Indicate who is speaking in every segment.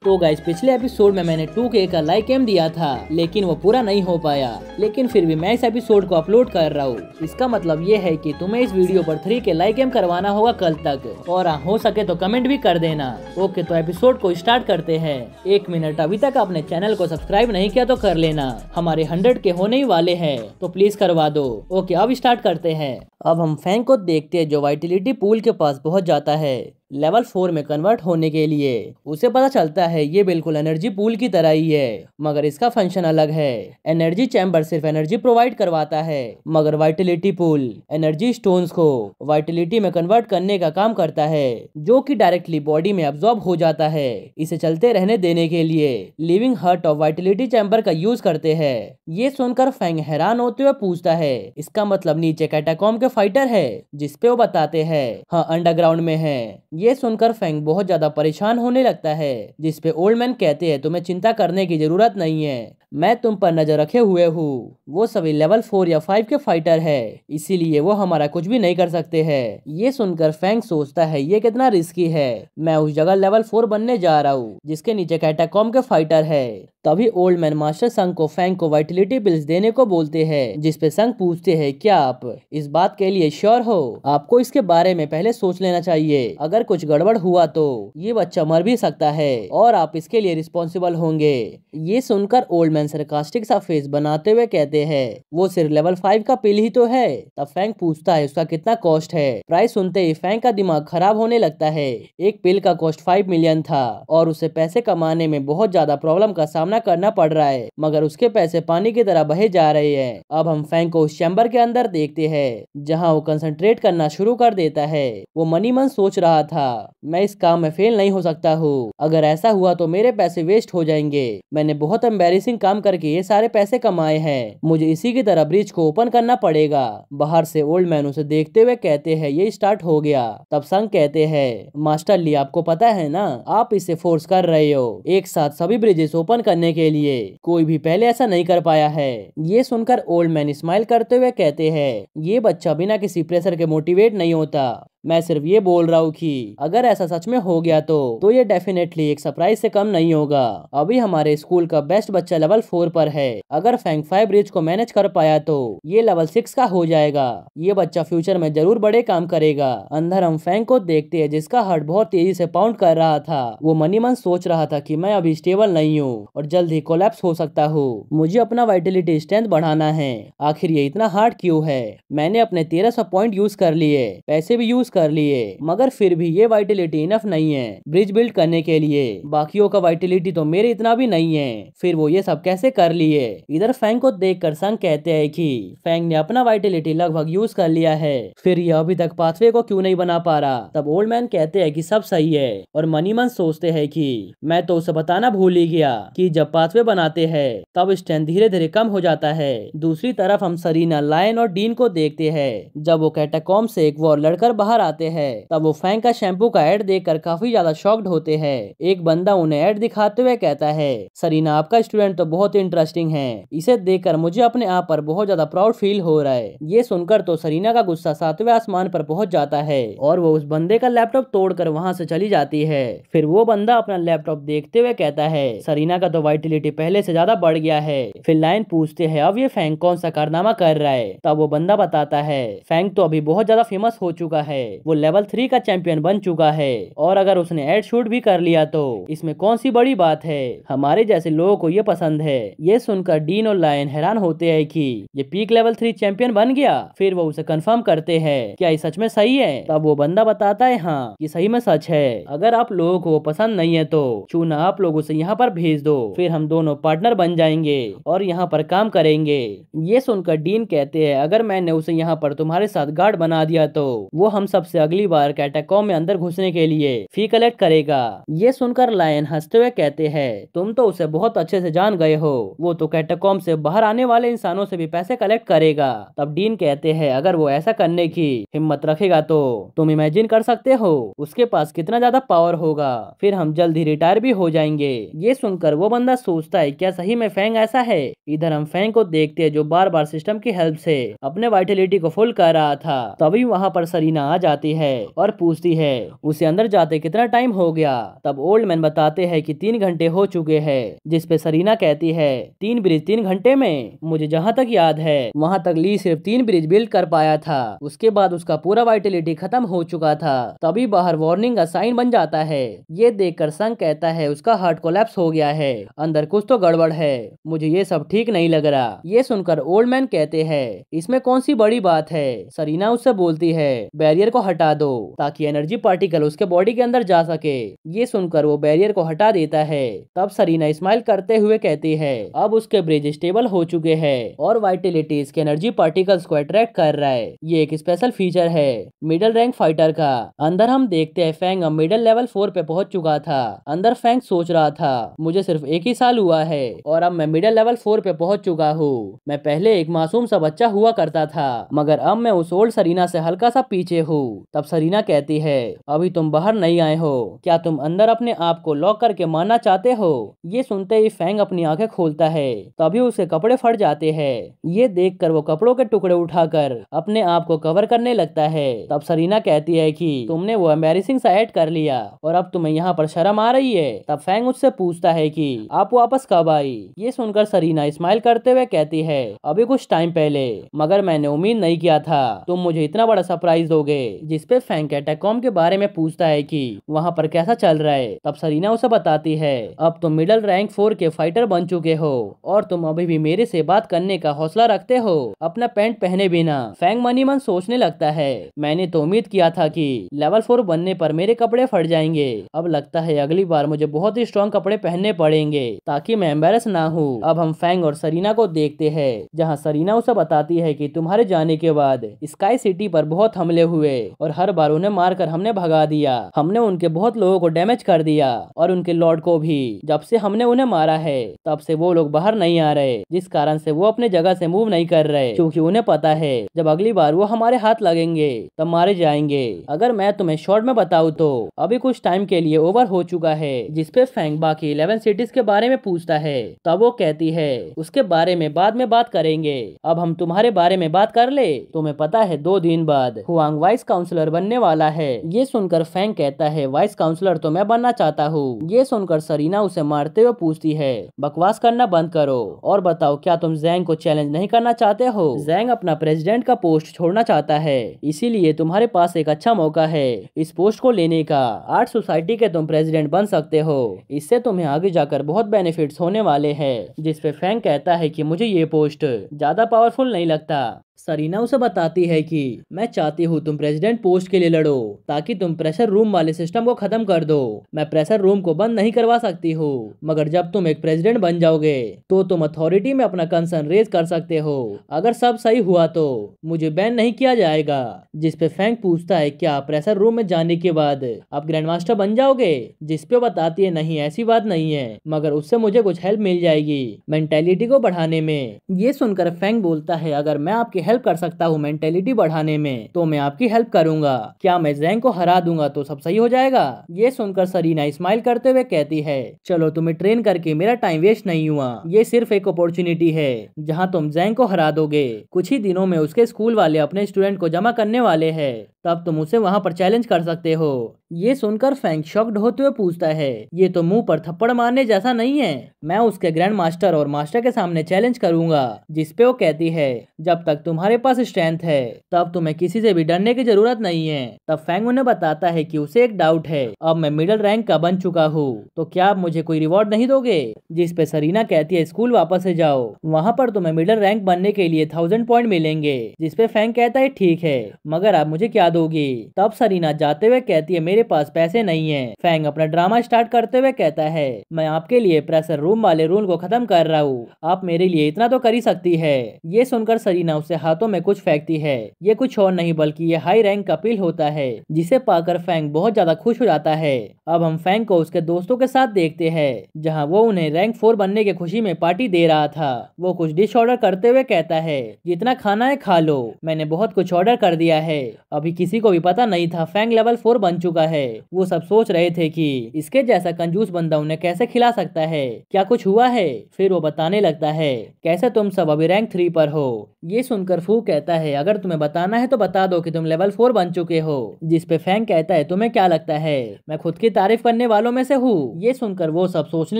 Speaker 1: तो गाइस पिछले एपिसोड में मैंने 2K का लाइक एम दिया था, लेकिन वो पूरा नहीं हो पाया। लेकिन फिर भी मैं इस एपिसोड को अपलोड कर रहा हूँ। इसका मतलब ये है कि तुम्हें इस वीडियो पर 3K लाइक एम करवाना होगा कल तक, और हो सके तो कमेंट भी कर देना। ओके, तो एपिसोड को स्टार्ट करते हैं। 1 मिनट, अभी तक आपने चैनल को सब्सक्राइब नहीं किया तो कर लेना। हमारे 100K होने ही वाले हैं, तो प्लीज करवा दो। ओके, अब स्टार्ट करते हैं। अब हम फैंग को देखते हैं जो वाइटिलिटी पूल के पास पहुंच जाता है लेवल 4 में कन्वर्ट होने के लिए। उसे पता चलता है ये बिल्कुल एनर्जी पूल की तरह ही है, मगर इसका फंक्शन अलग है। एनर्जी चैम्बर सिर्फ एनर्जी प्रोवाइड करवाता है, मगर वाइटिलिटी पूल एनर्जी स्टोन्स को वाइटिलिटी में कन्वर्ट करने का काम करता है, जो कि डायरेक्टली बॉडी में अब्सॉर्ब हो जाता है। इसे चलते रहने देने के लिए living heart of vitality chamber का यूज करते हैं। ये सुनकर फैंग हैरान होते हुए पूछता है, इसका मतलब नीचे कैटाकॉम्ब के फाइटर है? जिसपे वो बताते हैं हाँ, अंडरग्राउंड में है। ये सुनकर फैंग बहुत ज्यादा परेशान होने लगता है, जिसपे ओल्ड मैन कहते हैं तुम्हें चिंता करने की जरूरत नहीं है, मैं तुम पर नजर रखे हुए हूँ। वो सभी लेवल 4 या 5 के फाइटर है, इसीलिए वो हमारा कुछ भी नहीं कर सकते हैं। ये सुनकर फैंग सोचता है ये कितना रिस्की है। मैं उस जगह लेवल 4 बनने जा रहा हूँ जिसके नीचे कैटाकॉम्ब के फाइटर है। तभी ओल्ड मैन मास्टर संग को फैंग को वाइटिलिटी पिल्स देने को बोलते हैं, जिसपे संग पूछते हैं क्या आप इस बात के लिए श्योर हो? आपको इसके बारे में पहले सोच लेना चाहिए। अगर कुछ गड़बड़ हुआ तो ये बच्चा मर भी सकता है और आप इसके लिए रिस्पॉन्सिबल होंगे। ये सुनकर ओल्ड मैन सरकास्टिक सा फेस बनाते हुए कहते हैं वो सिर्फ लेवल 5 का पिल ही तो है। तब फैंग पूछता है उसका कितना कॉस्ट है? प्राइस सुनते ही फैंग का दिमाग खराब होने लगता है। एक पिल का कॉस्ट 5 मिलियन था और उसे पैसे कमाने में बहुत ज्यादा प्रॉब्लम का सामना करना पड़ रहा है, मगर उसके पैसे पानी की तरह बहे जा रहे हैं। अब हम फैंग को उस चैम्बर के अंदर देखते हैं जहां वो कंसंट्रेट करना शुरू कर देता है। वो मनी मन सोच रहा था मैं इस काम में फेल नहीं हो सकता हूँ, अगर ऐसा हुआ तो मेरे पैसे वेस्ट हो जाएंगे। मैंने बहुत एम्बैरेसिंग काम करके ये सारे पैसे कमाए हैं, मुझे इसी की तरह ब्रिज को ओपन करना पड़ेगा। बाहर से ओल्ड मैन उसे देखते हुए कहते हैं ये स्टार्ट हो गया। तब संग कहते हैं मास्टर ली, आपको पता है ना आप इसे फोर्स कर रहे हो एक साथ सभी ब्रिजेस ओपन करने के लिए। कोई भी पहले ऐसा नहीं कर पाया है। ये सुनकर ओल्ड मैन स्माइल करते हुए कहते हैं ये बच्चा बिना किसी प्रेशर के मोटिवेट नहीं होता, मैं सिर्फ ये बोल रहा हूँ कि अगर ऐसा सच में हो गया तो ये डेफिनेटली एक सरप्राइज से कम नहीं होगा। अभी हमारे स्कूल का बेस्ट बच्चा लेवल 4 पर है, अगर फैंग 5 ब्रिज को मैनेज कर पाया तो ये लेवल 6 का हो जाएगा। ये बच्चा फ्यूचर में जरूर बड़े काम करेगा। अंदर हम फैंग को देखते हैं जिसका हार्ट बहुत तेजी से पाउंड कर रहा था। वो मनी मन सोच रहा था कि मैं अभी स्टेबल नहीं हूँ और जल्द ही कोलैप्स हो सकता हूँ। मुझे अपना वाइटिलिटी स्ट्रेंथ बढ़ाना है। आखिर ये इतना हार्ड क्यों है? मैंने अपने 1300 पॉइंट यूज कर लिए, पैसे भी यूज कर लिए, मगर फिर भी ये वाइटिलिटी इनफ नहीं है ब्रिज बिल्ड करने के लिए। बाकियों का वाइटिलिटी तो मेरे इतना भी नहीं है, फिर वो ये सब कैसे कर लिए? इधर फैंग को देखकर संग कहते हैं कि फैंग ने अपना वाइटिलिटी लगभग यूज कर लिया है, फिर ये अभी तक पाथवे को क्यों नहीं बना पा रहा? तब ओल्ड मैन कहते हैं कि सब सही है, और मनी मन सोचते हैं कि मैं तो उसे बताना भूल ही गया कि जब पाथवे बनाते हैं तब स्ट्रेंथ धीरे धीरे कम हो जाता है। दूसरी तरफ हम सरीना, लायन और डीन को देखते हैं जब वो कैटाकॉम्ब से एक वॉर लड़कर बाहर आते हैं। तब वो फैंग का शैम्पू का ऐड देखकर काफी ज्यादा शॉक्ड होते हैं। एक बंदा उन्हें ऐड दिखाते हुए कहता है सरीना, आपका स्टूडेंट तो बहुत इंटरेस्टिंग है, इसे देखकर मुझे अपने आप पर बहुत ज्यादा प्राउड फील हो रहा है। ये सुनकर तो सरीना का गुस्सा 7वें आसमान पर पहुंच जाता है और वो उस बंदे का लैपटॉप तोड़कर वहां से चली जाती है। फिर वो बंदा अपना लैपटॉप देखते हुए कहता है सरीना का तो वाइटिलिटी पहले से ज्यादा बढ़ गया है। फिर लाइन पूछते हैं अब ये फैंग कौन सा कारनामा कर रहा है? तब वो बंदा बताता है फैंग तो अभी बहुत ज्यादा फेमस हो चुका है, वो लेवल 3 का चैंपियन बन चुका है, और अगर उसने एड शूट भी कर लिया तो इसमें कौन सी बड़ी बात है? हमारे जैसे लोगों को ये पसंद है। ये सुनकर डीन और लायन हैरान होते हैं कि ये पीक लेवल 3 चैंपियन बन गया। फिर वो उसे कंफर्म करते हैं क्या ये सच में सही है? तब वो बंदा बताता है हाँ, ये सही में सच है। अगर आप लोगों को वो पसंद नहीं है तो क्यों ना आप लोग उसे यहाँ पर भेज दो, फिर हम दोनों पार्टनर बन जाएंगे और यहाँ पर काम करेंगे। ये सुनकर डीन कहते हैं अगर मैंने उसे यहाँ पर तुम्हारे साथ गार्ड बना दिया तो वो हम सबसे अगली बार कैटाकॉम्ब में अंदर घुसने के लिए फी कलेक्ट करेगा। ये सुनकर लायन हंसते हुए कहते हैं तुम तो उसे बहुत अच्छे से जान गए हो, वो तो कैटाकॉम्ब से बाहर आने वाले इंसानों से भी पैसे कलेक्ट करेगा। तब डीन कहते हैं अगर वो ऐसा करने की हिम्मत रखेगा तो तुम इमेजिन कर सकते हो उसके पास कितना ज्यादा पावर होगा, फिर हम जल्द ही रिटायर भी हो जाएंगे। ये सुनकर वो बंदा सोचता है क्या सही में फैंग ऐसा है? इधर हम फैंग को देखते हैं जो बार बार सिस्टम की हेल्प से अपने वाइटिलिटी को फुल कर रहा था। तभी वहाँ पर सरीना आ जाती है और पूछती है उसे अंदर जाते कितना टाइम हो गया। तब ओल्ड मैन बताते हैं कि 3 घंटे हो चुके हैं, जिसपे सरीना कहती है 3 ब्रिज 3 घंटे में? मुझे जहाँ तक याद है वहाँ तक ली सिर्फ 3 ब्रिज बिल्ड कर पाया था, उसके बाद उसका पूरा वाइटलिटी खत्म हो चुका था। तभी बाहर वार्निंग का साइन बन जाता है। ये देखकर संग कहता है उसका हार्ट कोलैप्स हो गया है, अंदर कुछ तो गड़बड़ है, मुझे ये सब ठीक नहीं लग रहा। ये सुनकर ओल्ड मैन कहते हैं इसमें कौन सी बड़ी बात है। सरीना उससे बोलती है बैरियर को हटा दो ताकि एनर्जी पार्टिकल उसके बॉडी के अंदर जा सके। ये सुनकर वो बैरियर को हटा देता है। तब सरीना स्माइल करते हुए कहती है अब उसके ब्रिज स्टेबल हो चुके हैं और वाइटलिटी इसके एनर्जी पार्टिकल्स को अट्रैक्ट कर रहा है। ये एक स्पेशल फीचर है मिडिल रैंक फाइटर का। अंदर हम देखते हैं फैंग अब मिडिल लेवल 4 पे पहुंच चुका था। अंदर फैंग सोच रहा था मुझे सिर्फ 1 ही साल हुआ है और अब मैं मिडिल लेवल 4 पे पहुंच चुका हूँ। मैं पहले एक मासूम सा बच्चा हुआ करता था, मगर अब मैं उस ओल्ड सरीना से हल्का सा पीछे हूँ। तब सरीना कहती है अभी तुम बाहर नहीं आए हो, क्या तुम अंदर अपने आप को लॉक करके मारना चाहते हो? ये सुनते ही फैंग अपनी आंखें खोलता है। तभी उसके कपड़े फट जाते हैं। ये देखकर वो कपड़ों के टुकड़े उठाकर अपने आप को कवर करने लगता है। तब सरीना कहती है कि तुमने वो एम्बैरेसिंग सा एक्ट कर लिया और अब तुम्हें यहाँ पर शर्म आ रही है। तब फैंग उससे पूछता है कि आप वापस कब आई? ये सुनकर सरीना स्माइल करते हुए कहती है अभी कुछ टाइम पहले, मगर मैंने उम्मीद नहीं किया था तुम मुझे इतना बड़ा सरप्राइज दोगे। जिसपे फैंग कैटाकॉम के बारे में पूछता है कि वहाँ पर कैसा चल रहा है। तब सरीना उसे बताती है अब तुम मिडिल रैंक 4 के फाइटर बन चुके हो और तुम अभी भी मेरे से बात करने का हौसला रखते हो अपना पैंट पहने बिना। फैंग मनी मन सोचने लगता है मैंने तो उम्मीद किया था कि लेवल 4 बनने पर मेरे कपड़े फट जाएंगे, अब लगता है अगली बार मुझे बहुत ही स्ट्रॉन्ग कपड़े पहनने पड़ेंगे ताकि मैं एम्बेरस ना हूँ। अब हम फैंग और सरीना को देखते हैं जहाँ सरीना उसे बताती है कि तुम्हारे जाने के बाद स्काई सिटी पर बहुत हमले हुए और हर बार उन्हें मारकर हमने भगा दिया। हमने उनके बहुत लोगों को डैमेज कर दिया और उनके लॉर्ड को भी। जब से हमने उन्हें मारा है तब से वो लोग बाहर नहीं आ रहे, जिस कारण से वो अपने जगह से मूव नहीं कर रहे, क्योंकि उन्हें पता है जब अगली बार वो हमारे हाथ लगेंगे तब मारे जाएंगे। अगर मैं तुम्हें शॉर्ट में बताऊं तो अभी कुछ टाइम के लिए ओवर हो चुका है। जिसपे फैंग बाकी 11 सिटीज के बारे में पूछता है। तब वो कहती है उसके बारे में बाद में बात करेंगे, अब हम तुम्हारे बारे में बात कर ले। तुम्हें पता है 2 दिन बाद हुआंग वाइस काउंसलर बनने वाला है। ये सुनकर फैंग कहता है वाइस काउंसलर तो मैं बनना चाहता हूँ। ये सुनकर सरीना उसे मारते हुए पूछती है बकवास करना बंद करो और बताओ क्या तुम जैंग को चैलेंज नहीं करना चाहते हो? जैंग अपना प्रेसिडेंट का पोस्ट छोड़ना चाहता है, इसीलिए तुम्हारे पास एक अच्छा मौका है इस पोस्ट को लेने का। आर्ट सोसाइटी के तुम प्रेसिडेंट बन सकते हो, इससे तुम्हें आगे जाकर बहुत बेनिफिट्स होने वाले हैं। जिसपे फैंग कहता है कि मुझे ये पोस्ट ज्यादा पावरफुल नहीं लगता। सरीना उसे बताती है कि मैं चाहती हूँ तुम प्रेसिडेंट पोस्ट के लिए लड़ो ताकि तुम प्रेशर रूम वाले सिस्टम को खत्म कर दो। मैं प्रेशर रूम को बंद नहीं करवा सकती हूँ, मगर जब तुम एक प्रेसिडेंट बन जाओगे तो तुम अथॉरिटी में अपना कंसर्न रेज कर सकते हो। अगर सब सही हुआ तो मुझे बैन नहीं किया जाएगा। जिसपे फैंग पूछता है क्या प्रेशर रूम में जाने के बाद आप ग्रैंड मास्टर बन जाओगे? जिसपे बताती है नहीं ऐसी बात नहीं है, मगर उससे मुझे कुछ हेल्प मिल जाएगी मेंटेलिटी को बढ़ाने में। ये सुनकर फैंग बोलता है अगर मैं आपकी हेल्प कर सकता हूँ मेंटेलिटी बढ़ाने में तो मैं आपकी हेल्प करूंगा। क्या मैं जैंग को हरा दूंगा तो सब सही हो जाएगा? ये सुनकर सरीना स्माइल करते हुए कहती है चलो तुम्हें ट्रेन करके मेरा टाइम वेस्ट नहीं हुआ, ये सिर्फ एक अपॉर्चुनिटी है जहाँ तुम जैंग को हरा दोगे। कुछ ही दिनों में उसके स्कूल वाले अपने स्टूडेंट को जमा करने वाले हैं, तब तुम उसे वहाँ पर चैलेंज कर सकते हो। ये सुनकर फैंग शॉक्ड होते हुए पूछता है ये तो मुंह पर थप्पड़ मारने जैसा नहीं है, मैं उसके ग्रैंड मास्टर और मास्टर के सामने चैलेंज करूंगा। जिसपे वो कहती है जब तक तुम्हारे पास स्ट्रेंथ है तब तुम्हें किसी से भी डरने की जरूरत नहीं है। तब फैंग उन्हें बताता है कि उसे एक डाउट है, अब मैं मिडिल रैंक का बन चुका हूँ तो क्या आप मुझे कोई रिवॉर्ड नहीं दोगे? जिसपे सरीना कहती है स्कूल वापस से जाओ, वहाँ पर तुम्हें मिडिल रैंक बनने के लिए 1000 पॉइंट मिलेंगे। जिसपे फैंग कहता है ठीक है, मगर आप मुझे क्या दोगी? तब सरीना जाते हुए कहती है मेरे पास पैसे नहीं है। फैंग अपना ड्रामा स्टार्ट करते हुए कहता है मैं आपके लिए प्रेशर रूम वाले रूल को खत्म कर रहा हूँ, आप मेरे लिए इतना तो कर ही सकती है। ये सुनकर सरीना उससे हाथों में कुछ फेंकती है। ये कुछ और नहीं बल्कि ये हाई रैंक का पिल होता है, जिसे पाकर फैंग बहुत ज्यादा खुश हो जाता है। अब हम फैंग को उसके दोस्तों के साथ देखते हैं जहाँ वो उन्हें रैंक 4 बनने की खुशी में पार्टी दे रहा था। वो कुछ डिश ऑर्डर करते हुए कहता है जितना खाना है खा लो, मैंने बहुत कुछ ऑर्डर कर दिया है। अभी किसी को भी पता नहीं था फैंग लेवल 4 बन चुका है। वो सब सोच रहे थे कि इसके जैसा कंजूस बंदा उन्हें कैसे खिला सकता है, क्या कुछ हुआ है। फिर वो बताने लगता है कैसे तुम सब अभी रैंक 3 पर हो। ये सुनकर फू कहता है अगर तुम्हें बताना है तो बता दो कि तुम लेवल 4 बन चुके हो। जिस पे फैंग कहता है तुम्हें क्या लगता है मैं खुद की तारीफ करने वालों में से हूँ। ये सुनकर वो सब सोचने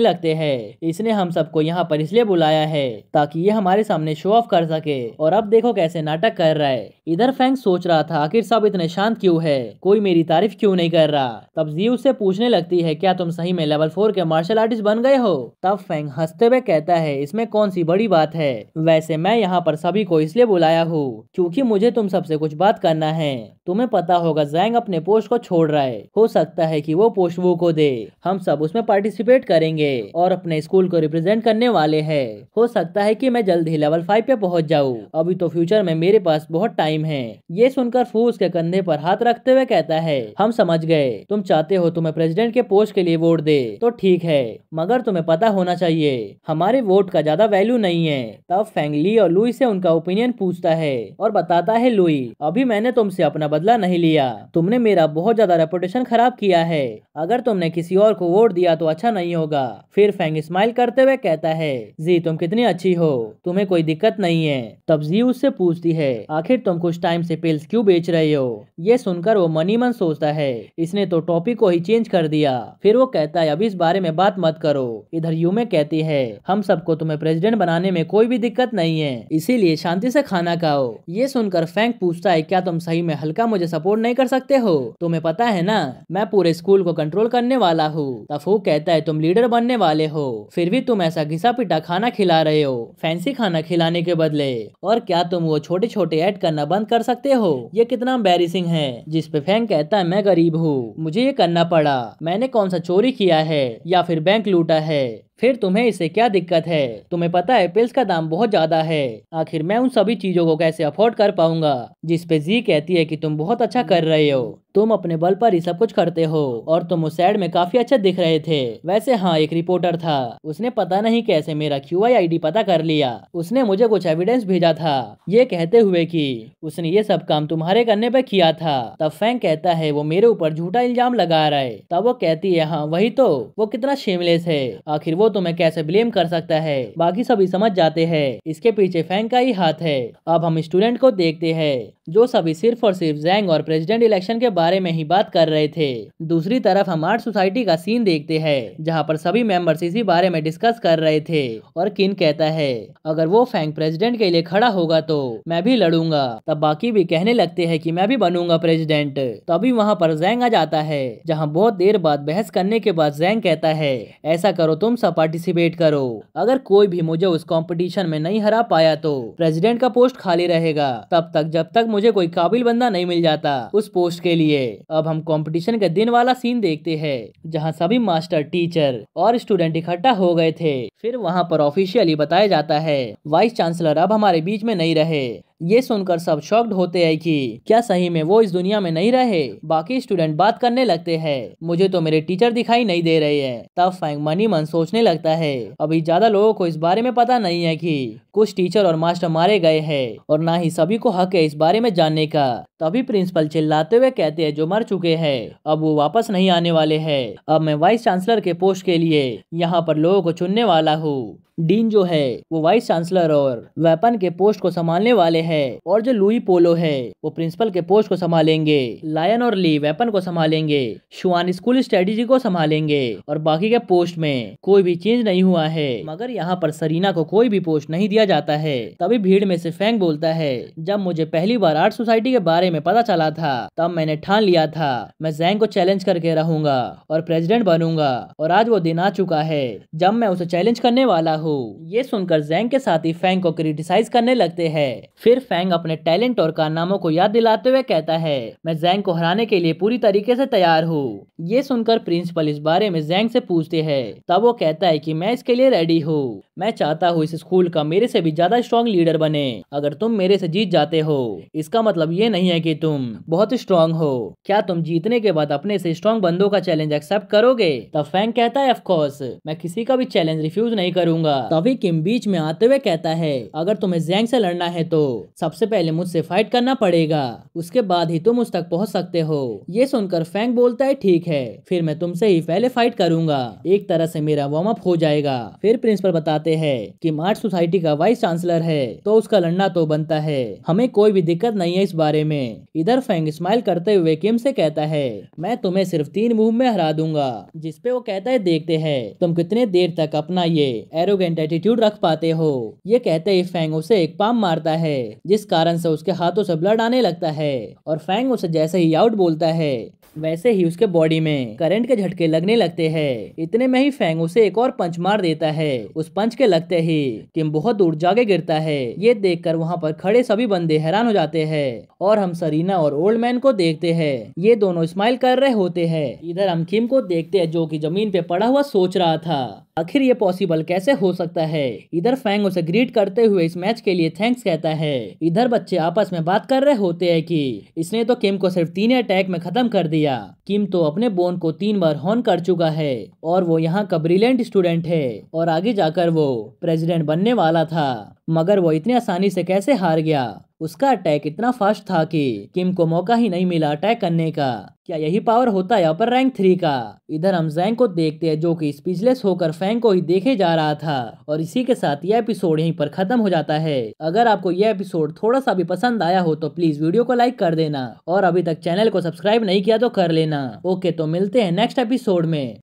Speaker 1: लगते हैं इसने हम सबको यहाँ पर इसलिए बुलाया है ताकि ये हमारे सामने शो ऑफ कर सके, और अब देखो कैसे नाटक कर रहा है। इधर फैंग सोच रहा था आखिर सब इतने शांत क्यों है, कोई मेरी तारीफ क्यों नहीं कर रहा। तब जी उससे पूछने लगती है क्या तुम सही में लेवल 4 के मार्शल आर्टिस्ट बन गए हो। तब फैंग हंसते हुए कहता है इसमें कौन सी बड़ी बात है, वैसे मैं यहाँ पर सभी को इसलिए बुलाया हूँ क्योंकि मुझे तुम सबसे कुछ बात करना है। तुम्हें पता होगा जैंग अपने पोस्ट को छोड़ रहा है, हो सकता है कि वो पोस्ट वो को दे, हम सब उसमें पार्टिसिपेट करेंगे और अपने स्कूल को रिप्रेजेंट करने वाले हैं। हो सकता है कि मैं जल्द ही लेवल 5 पे पहुंच जाऊं, अभी तो फ्यूचर में मेरे पास बहुत टाइम है। ये सुनकर फू उसके कंधे पर हाथ रखते हुए कहता है हम समझ गए, तुम चाहते हो तुम्हें प्रेसिडेंट के पोस्ट के लिए वोट दे तो ठीक है, मगर तुम्हें पता होना चाहिए हमारे वोट का ज्यादा वैल्यू नहीं है। तब फैंग ली और लुई से उनका ओपिनियन पूछता है और बताता है लुई अभी मैंने तुमसे अपना बदला नहीं लिया, तुमने मेरा बहुत ज्यादा रेपुटेशन खराब किया है, अगर तुमने किसी और को वोट दिया तो अच्छा नहीं होगा। फिर फैंग स्माइल करते हुए कहता है जी तुम कितनी अच्छी हो, तुम्हें कोई दिक्कत नहीं है। तब जी उससे पूछती है आखिर तुम कुछ टाइम से पिल्स क्यों बेच रहे हो। ये सुनकर वो मनी मन सोचता है इसने तो टॉपिक को ही चेंज कर दिया। फिर वो कहता है अब इस बारे में बात मत करो। इधर यूमे कहती है हम सबको तुम्हें प्रेसिडेंट बनाने में कोई भी दिक्कत नहीं है, इसीलिए शांति से खाना खाओ। ये सुनकर फैंग पूछता है क्या तुम सही में हल्का मुझे सपोर्ट नहीं कर सकते हो, तुम्हें पता है ना मैं पूरे स्कूल को कंट्रोल करने वाला हूँ। तब वो कहता है तुम लीडर बनने वाले हो, फिर भी तुम ऐसा घिसा पिटा खाना खिला रहे हो, फैंसी खाना खिलाने के बदले, और क्या तुम वो छोटे छोटे ऐड करना बंद कर सकते हो, ये कितना एम्बैरेसिंग है। जिस पे फैंग कहता है मैं गरीब हूँ, मुझे ये करना पड़ा, मैंने कौन सा चोरी किया है या फिर बैंक लूटा है, फिर तुम्हें इससे क्या दिक्कत है, तुम्हें पता है पिल्स का दाम बहुत ज्यादा है, आखिर मैं उन सभी चीजों को कैसे अफोर्ड कर पाऊंगा। जिस पे जी कहती है कि तुम बहुत अच्छा कर रहे हो, तुम अपने बल पर ही सब कुछ करते हो और तुम उस एड में काफी अच्छे दिख रहे थे। वैसे हाँ एक रिपोर्टर था, उसने पता नहीं कैसे मेरा QI ID पता कर लिया, उसने मुझे कुछ एविडेंस भेजा था ये कहते हुए कि उसने ये सब काम तुम्हारे करने पे किया था। तब फैंग कहता है वो मेरे ऊपर झूठा इल्जाम लगा रहा है। तब वो कहती है हाँ वही तो, वो कितना शेमलेस है, आखिर वो तुम्हें कैसे ब्लेम कर सकता है। बाकी सभी समझ जाते हैं इसके पीछे फैंग का ही हाथ है। अब हम स्टूडेंट को देखते हैं जो सभी सिर्फ और सिर्फ जैंग और प्रेसिडेंट इलेक्शन के बारे में ही बात कर रहे थे। दूसरी तरफ हम आर्ट सोसाइटी का सीन देखते हैं जहां पर सभी मेंबर्स इसी बारे में डिस्कस कर रहे थे और किन कहता है अगर वो फैंग प्रेसिडेंट के लिए खड़ा होगा तो मैं भी लड़ूंगा। तब बाकी भी कहने लगते हैं कि मैं भी बनूंगा प्रेसिडेंट। तभी वहां पर जैंग आ जाता है जहां बहुत देर बाद बहस करने के बाद जैंग कहता है ऐसा करो तुम सब पार्टिसिपेट करो, अगर कोई भी मुझे उस कंपटीशन में नहीं हरा पाया तो प्रेसिडेंट का पोस्ट खाली रहेगा तब तक जब तक मुझे कोई काबिल बंदा नहीं मिल जाता उस पोस्ट के लिए। अब हम कंपटीशन के दिन वाला सीन देखते हैं जहां सभी मास्टर टीचर और स्टूडेंट इकट्ठा हो गए थे। फिर वहां पर ऑफिशियली बताया जाता है वाइस चांसलर अब हमारे बीच में नहीं रहे। ये सुनकर सब शॉक्ड होते हैं कि क्या सही में वो इस दुनिया में नहीं रहे। बाकी स्टूडेंट बात करने लगते हैं मुझे तो मेरे टीचर दिखाई नहीं दे रहे हैं। तब फैंग मनी मन सोचने लगता है अभी ज्यादा लोगों को इस बारे में पता नहीं है कि कुछ टीचर और मास्टर मारे गए हैं और ना ही सभी को हक है इस बारे में जानने का। तभी प्रिंसिपल चिल्लाते हुए कहते हैं जो मर चुके हैं अब वो वापस नहीं आने वाले हैं, अब मैं वाइस चांसलर के पोस्ट के लिए यहाँ पर लोगों को चुनने वाला हूँ। डीन जो है वो वाइस चांसलर और वेपन के पोस्ट को संभालने वाले हैं और जो लुई पोलो है वो प्रिंसिपल के पोस्ट को संभालेंगे, लायन और ली वेपन को संभालेंगे, शुआन स्कूल स्ट्रेटेजी को संभालेंगे और बाकी के पोस्ट में कोई भी चेंज नहीं हुआ है। मगर यहाँ पर सरीना को कोई भी पोस्ट नहीं दिया जाता है। तभी भीड़ में से फैंग बोलता है जब मुझे पहली बार आर्ट सोसाइटी के बारे में पता चला था तब मैंने ठान लिया था मैं जैंग को चैलेंज करके रहूंगा और प्रेसिडेंट बनूंगा, और आज वो दिन आ चुका है जब मैं उसे चैलेंज करने वाला हूँ। ये सुनकर जैंग के साथी फैंग को क्रिटिसाइज करने लगते हैं। फिर फैंग अपने टैलेंट और कारनामों को याद दिलाते हुए कहता है मैं जैंग को हराने के लिए पूरी तरीके से तैयार हूँ। ये सुनकर प्रिंसिपल इस बारे में जैंग से पूछते हैं तब वो कहता है कि मैं इसके लिए रेडी हूँ, मैं चाहता हूँ इस स्कूल का मेरे से भी ज्यादा स्ट्रॉन्ग लीडर बने। अगर तुम मेरे से जीत जाते हो इसका मतलब ये नहीं है कि तुम बहुत स्ट्रॉन्ग हो। क्या तुम जीतने के बाद अपने से स्ट्रॉन्ग बंदों का चैलेंज एक्सेप्ट करोगे? तब फैंग कहता है ऑफ कोर्स, मैं किसी का भी चैलेंज रिफ्यूज नहीं करूंगा। तभी किम बीच में आते हुए कहता है अगर तुम्हें ज़ैंग से लड़ना है तो सबसे पहले मुझसे फाइट करना पड़ेगा, उसके बाद ही तुम उस तक पहुंच सकते हो। ये सुनकर फैंग बोलता है ठीक है, फिर मैं तुमसे ही पहले फाइट करूंगा, एक तरह से मेरा वार्म अप हो जाएगा। फिर प्रिंसिपल बताते हैं कि आर्ट सोसाइटी का वाइस चांसलर है तो उसका लड़ना तो बनता है, हमें कोई भी दिक्कत नहीं है इस बारे में। इधर फैंग स्माइल करते हुए किम से कहता है मैं तुम्हें सिर्फ 3 मूव में हरा दूंगा, जिसपे वो कहता है देखते हैं तुम कितने देर तक अपना ये एरोगेंट एटीट्यूड रख पाते हो। ये कहते ही फैंग उसे एक पाम मारता है जिस कारण से उसके हाथों से ब्लड आने लगता है और फैंग उसे जैसे ही आउट बोलता है वैसे ही उसके बॉडी में करंट के झटके लगने लगते हैं। इतने में ही फैंग उसे एक और पंच मार देता है। उस पंच के लगते ही किम बहुत दूर जाके गिरता है। ये देखकर वहाँ पर खड़े सभी बंदे हैरान हो जाते हैं और हम सरीना और ओल्ड मैन को देखते हैं। ये दोनों स्माइल कर रहे होते हैं। इधर हम किम को देखते हैं जो कि जमीन पे पड़ा हुआ सोच रहा था आखिर ये पॉसिबल कैसे हो सकता है। इधर फैंग उसे ग्रीट करते हुए इस मैच के लिए थैंक्स कहता है। इधर बच्चे आपस में बात कर रहे होते हैं कि इसने तो किम को सिर्फ 3 अटैक में खत्म कर दिया। किम तो अपने बोन को 3 बार हॉर्न कर चुका है और वो यहाँ का ब्रिलियंट स्टूडेंट है और आगे जाकर वो प्रेसिडेंट बनने वाला था, मगर वो इतनी आसानी से कैसे हार गया। उसका अटैक इतना फास्ट था कि किम को मौका ही नहीं मिला अटैक करने का। क्या यही पावर होता है अपर रैंक 3 का? इधर हम ज़ैंग को देखते हैं जो कि स्पीचलेस होकर फैंग को ही देखे जा रहा था और इसी के साथ यह एपिसोड यहीं पर खत्म हो जाता है। अगर आपको यह एपिसोड थोड़ा सा भी पसंद आया हो तो प्लीज वीडियो को लाइक कर देना और अभी तक चैनल को सब्सक्राइब नहीं किया तो कर लेना। ओके, तो मिलते हैं नेक्स्ट एपिसोड में।